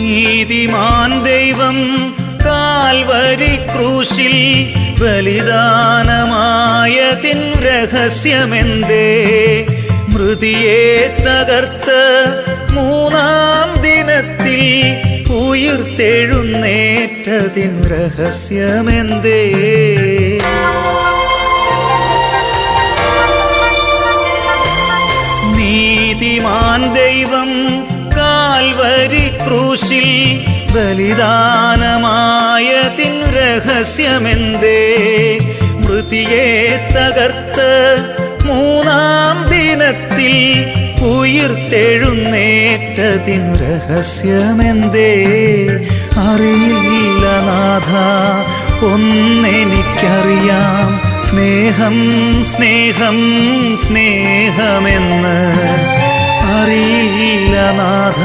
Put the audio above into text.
നീതിമാൻ ദൈവം കാൽവരി ക്രൂശിൽ ബലിദാനമായതിൻ രഹസ്യമെന്തേ? മൃതിയെ തകർത്ത് മൂന്നാം ദിനത്തിൽ ഉയിർത്തെഴുന്നേറ്റതിൻ രഹസ്യമെന്തേ? നീതിമാൻ ദൈവം കാൽവരി ക്രൂശിൽ ബലിദാനമായതിൻ രഹസ്യമെന്തേ? മൃതിയെ തകർത്ത് മൂന്നാം ദിനത്തിൽ ഉയിർത്തെഴുന്നേറ്റതിൻ രഹസ്യമെന്തേ? അറിയില്ല നാഥ, ഒന്നെനിക്കറിയാം, സ്നേഹം സ്നേഹം സ്നേഹമെന്ന്. അറിയില്ല നാഥ,